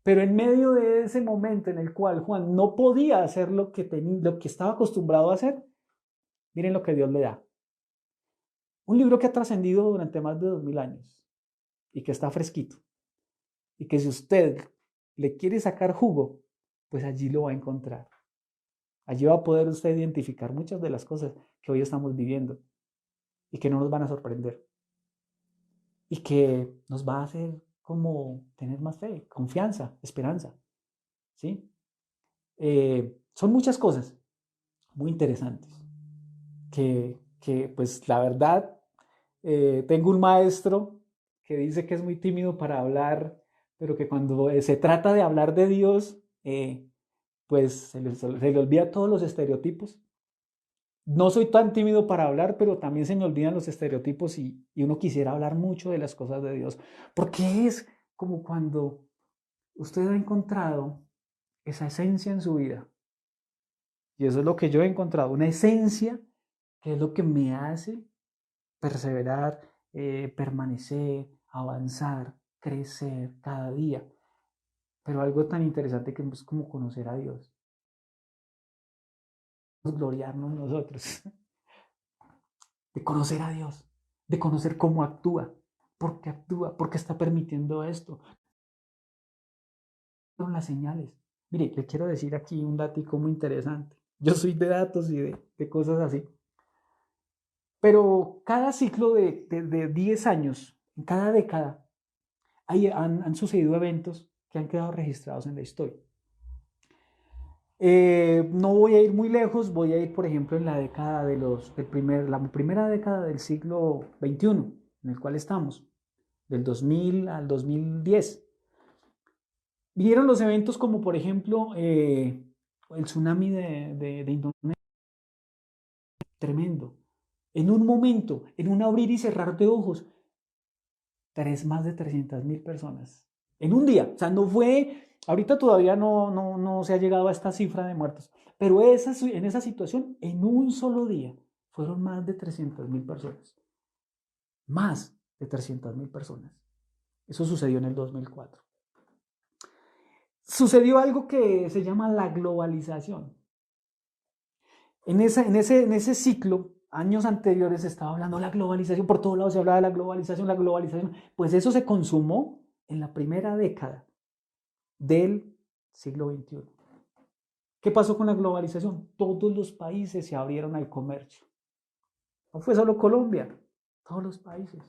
Pero en medio de ese momento en el cual Juan no podía hacer lo que estaba acostumbrado a hacer, miren lo que Dios le da. Un libro que ha trascendido durante más de 2000 años y que está fresquito. Y que si usted le quiere sacar jugo, pues allí lo va a encontrar. Allí va a poder usted identificar muchas de las cosas que hoy estamos viviendo y que no nos van a sorprender. Y que nos va a hacer como tener más fe, confianza, esperanza. ¿Sí? Son muchas cosas muy interesantes que pues la verdad, tengo un maestro que dice que es muy tímido para hablar, pero que cuando se trata de hablar de Dios, pues se le olvida todos los estereotipos. No soy tan tímido para hablar, pero también se me olvidan los estereotipos y uno quisiera hablar mucho de las cosas de Dios, porque es como cuando usted ha encontrado esa esencia en su vida. Y eso es lo que yo he encontrado, una esencia que es lo que me hace perseverar, permanecer, avanzar, crecer cada día. Pero algo tan interesante que es como conocer a Dios, gloriarnos nosotros, de conocer a Dios, de conocer cómo actúa, por qué está permitiendo esto. Son las señales. Mire, le quiero decir aquí un datico muy interesante. Yo soy de datos y de cosas así. Pero cada ciclo de 10 años, en cada década, han sucedido eventos que han quedado registrados en la historia. No voy a ir muy lejos, voy a ir, por ejemplo, en la década la primera década del siglo XXI, en el cual estamos, del 2000 al 2010. Vinieron los eventos como, por ejemplo, el tsunami de Indonesia, tremendo. En un momento, en un abrir y cerrar de ojos, más de 300.000 personas. En un día. O sea, no fue, ahorita todavía no se ha llegado a esta cifra de muertos, pero en esa situación, en un solo día, fueron más de 300.000 personas. Más de 300.000 personas. Eso sucedió en el 2004. Sucedió algo que se llama la globalización. En ese ciclo, años anteriores, se estaba hablando de la globalización, por todos lados se hablaba de la globalización, pues eso se consumó en la primera década del siglo XXI. ¿Qué pasó con la globalización? Todos los países se abrieron al comercio. No fue solo Colombia, todos los países.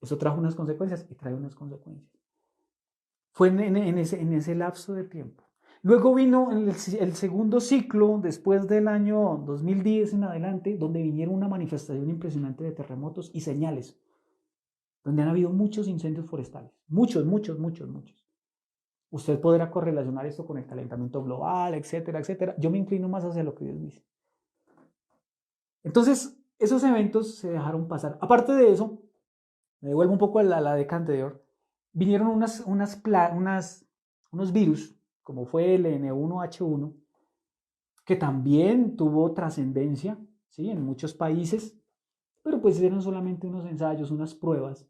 Eso trajo unas consecuencias y trae unas consecuencias. Fue en ese lapso de tiempo. Luego vino el segundo ciclo, después del año 2010 en adelante, donde vinieron una manifestación impresionante de terremotos y señales, donde han habido muchos incendios forestales. Muchos. Usted podrá correlacionar esto con el calentamiento global, etcétera, etcétera. Yo me inclino más hacia lo que Dios dice. Entonces, esos eventos se dejaron pasar. Aparte de eso, me devuelvo un poco a la década anterior, vinieron unos virus, como fue el N1H1, que también tuvo trascendencia, ¿sí?, en muchos países, pero pues eran solamente unos ensayos, unas pruebas,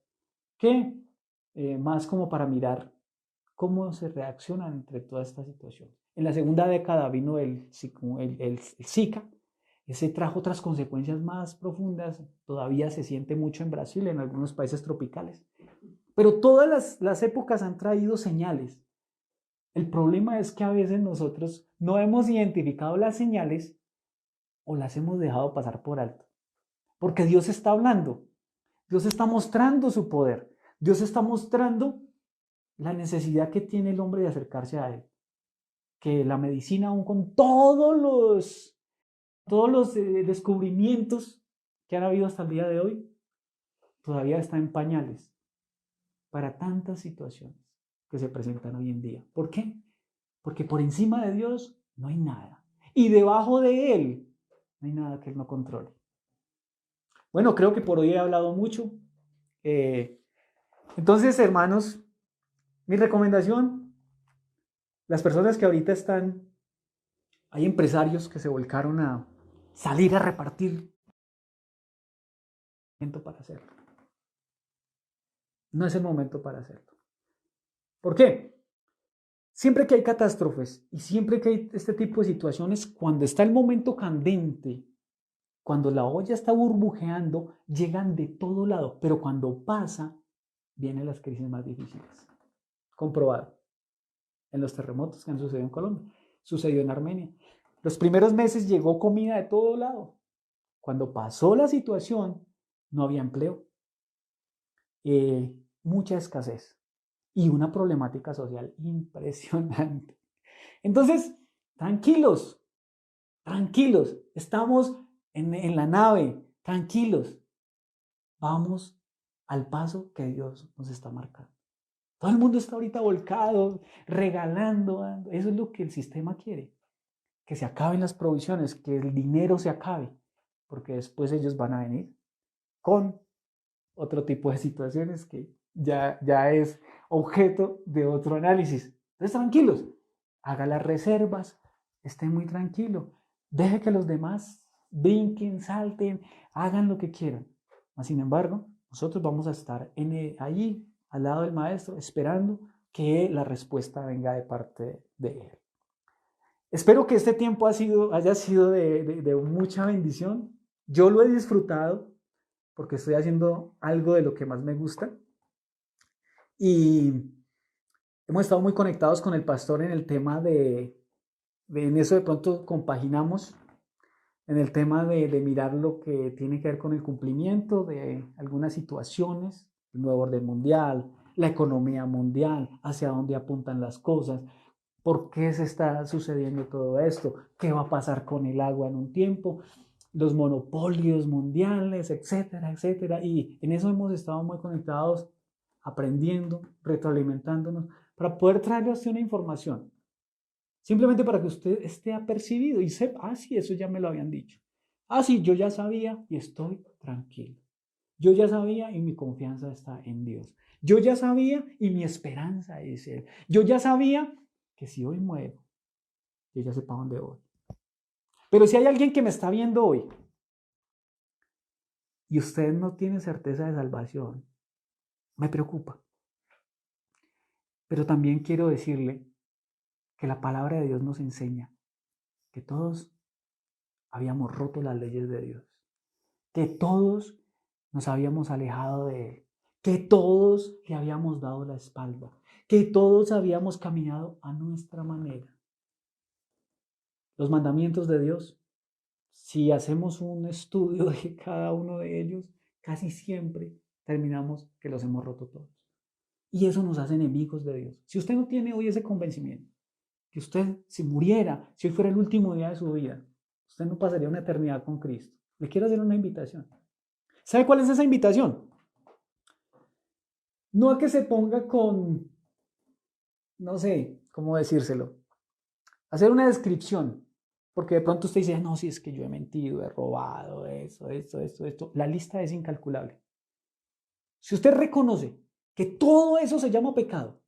que más como para mirar cómo se reacciona entre toda esta situación. En la segunda década vino el Zika. Ese trajo otras consecuencias más profundas, todavía se siente mucho en Brasil, en algunos países tropicales. Pero todas las épocas han traído señales. El problema es que a veces nosotros no hemos identificado las señales o las hemos dejado pasar por alto. Porque Dios está hablando, Dios está mostrando su poder, Dios está mostrando la necesidad que tiene el hombre de acercarse a Él. Que la medicina, aún con todos los descubrimientos que han habido hasta el día de hoy, todavía está en pañales para tantas situaciones que se presentan hoy en día. ¿Por qué? Porque por encima de Dios no hay nada. Y debajo de Él no hay nada que Él no controle. Bueno, creo que por hoy he hablado mucho. Entonces, hermanos, mi recomendación, las personas que ahorita hay empresarios que se volcaron a salir a repartir para hacerlo. No es el momento para hacerlo. ¿Por qué? Siempre que hay catástrofes y siempre que hay este tipo de situaciones, cuando está el momento candente, cuando la olla está burbujeando, llegan de todo lado, pero cuando pasa, vienen las crisis más difíciles. Comprobado. En los terremotos que han sucedido en Colombia, sucedió en Armenia. Los primeros meses llegó comida de todo lado. Cuando pasó la situación, no había empleo. Mucha escasez y una problemática social impresionante. Entonces, tranquilos, estamos en la nave, tranquilos, vamos al paso que Dios nos está marcando. Todo el mundo está ahorita volcado, regalando, eso es lo que el sistema quiere, que se acaben las provisiones, que el dinero se acabe, porque después ellos van a venir con otro tipo de situaciones que ya es objeto de otro análisis. Entonces, tranquilos, haga las reservas, esté muy tranquilo, deje que los demás brinquen, salten, hagan lo que quieran. Sin embargo, nosotros vamos a estar allí, al lado del maestro, esperando que la respuesta venga de parte de él. Espero que este tiempo haya sido de mucha bendición. Yo lo he disfrutado porque estoy haciendo algo de lo que más me gusta. Y hemos estado muy conectados con el pastor en el tema en eso de pronto compaginamos, en el tema de mirar lo que tiene que ver con el cumplimiento de algunas situaciones, el nuevo orden mundial, la economía mundial, hacia dónde apuntan las cosas, por qué se está sucediendo todo esto, qué va a pasar con el agua en un tiempo, los monopolios mundiales, etcétera, etcétera. Y en eso hemos estado muy conectados, aprendiendo, retroalimentándonos, para poder traerles una información Simplemente para que usted esté apercibido y sepa, ah, sí, eso ya me lo habían dicho. Ah, sí, yo ya sabía y estoy tranquilo. Yo ya sabía y mi confianza está en Dios. Yo ya sabía y mi esperanza es Él. Yo ya sabía que si hoy muero, yo ya sé para dónde voy. Pero si hay alguien que me está viendo hoy y usted no tiene certeza de salvación, me preocupa. Pero también quiero decirle que la palabra de Dios nos enseña que todos habíamos roto las leyes de Dios, que todos nos habíamos alejado de Él, que todos le habíamos dado la espalda, que todos habíamos caminado a nuestra manera. Los mandamientos de Dios, si hacemos un estudio de cada uno de ellos, casi siempre terminamos que los hemos roto todos. Y eso nos hace enemigos de Dios. Si usted no tiene hoy ese convencimiento, que usted si muriera, si hoy fuera el último día de su vida, usted no pasaría una eternidad con Cristo. Le quiero hacer una invitación. ¿Sabe cuál es esa invitación? No a que se ponga con, no sé, cómo decírselo, hacer una descripción, porque de pronto usted dice, no, si es que yo he mentido, he robado, eso, esto, esto, esto. La lista es incalculable. Si usted reconoce que todo eso se llama pecado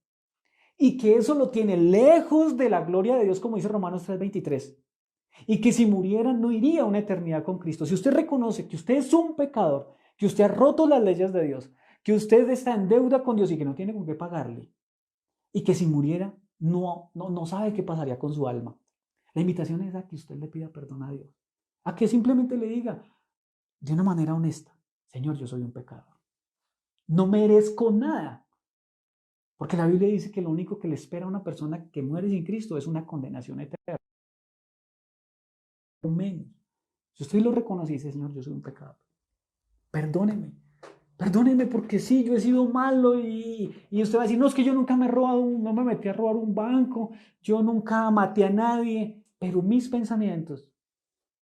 y que eso lo tiene lejos de la gloria de Dios, como dice Romanos 3:23, y que si muriera no iría a una eternidad con Cristo. Si usted reconoce que usted es un pecador, que usted ha roto las leyes de Dios, que usted está en deuda con Dios y que no tiene con qué pagarle, y que si muriera no sabe qué pasaría con su alma. La invitación es a que usted le pida perdón a Dios, a que simplemente le diga de una manera honesta, Señor, yo soy un pecador, no merezco nada, porque la Biblia dice que lo único que le espera a una persona que muere sin Cristo es una condenación eterna. Menos. Si usted lo reconoce y dice, Señor, yo soy un pecador, perdóneme, perdóneme porque sí, yo he sido malo y usted va a decir, no, es que yo nunca me he robado, no me metí a robar un banco, yo nunca maté a nadie, pero mis pensamientos,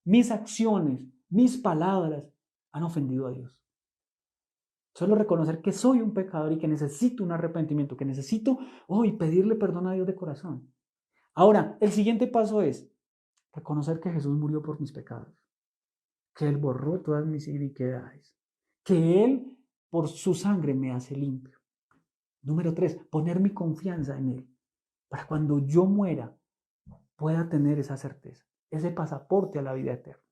mis acciones, mis palabras han ofendido a Dios. Solo reconocer que soy un pecador y que necesito un arrepentimiento, que necesito hoy pedirle perdón a Dios de corazón. Ahora, el siguiente paso es reconocer que Jesús murió por mis pecados, que Él borró todas mis iniquidades, que Él por su sangre me hace limpio. Número 3, poner mi confianza en Él, para cuando yo muera pueda tener esa certeza, ese pasaporte a la vida eterna.